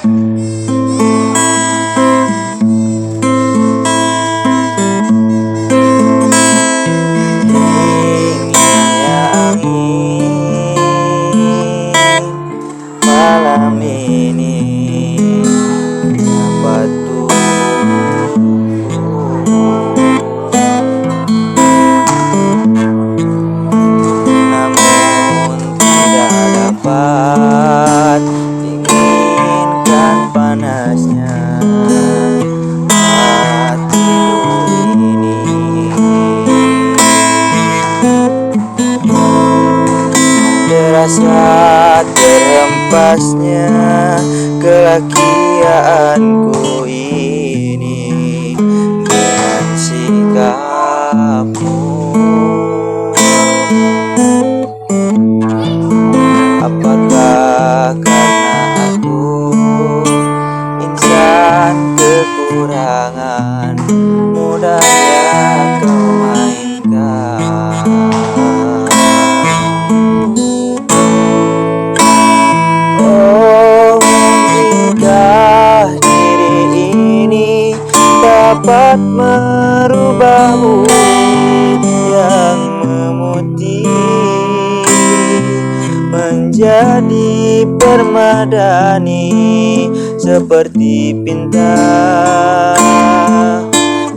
Malam ini dapat namun tidak dapat dinginkan panasnya hatiku ini. Terasa terhempasnya kelakianku ini dengan sikapmu. Apakah karena aku insan kekurangan mudahnya kau mainkan? Oh, mungkinkah diri ini dapat merubahmu yang memutih menjadi permadani seperti pinta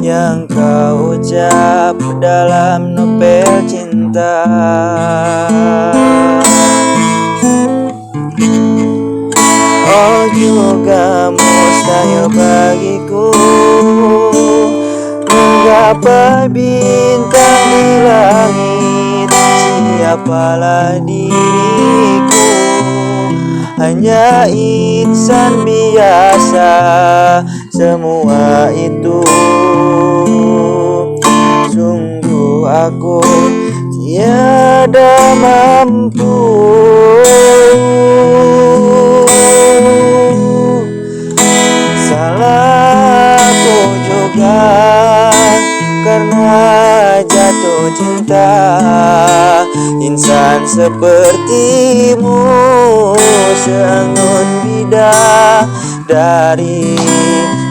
yang kau ucap dalam novel cinta. Oh, juga mustahil bagiku menggapai bintang di langit. Siapalah diriku, hanya insan biasa. Semua itu sungguh aku tiada mampu. Salahku juga karena jatuh cinta insan sepertimu, seanggun bidadari.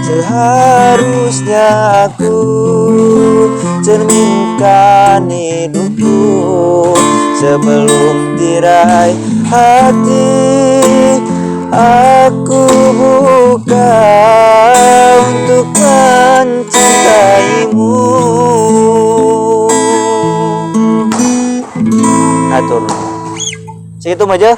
Seharusnya aku cerminkan hidupku sebelum tirai hati aku buka untuk mencintaimu. Atur segitu aja.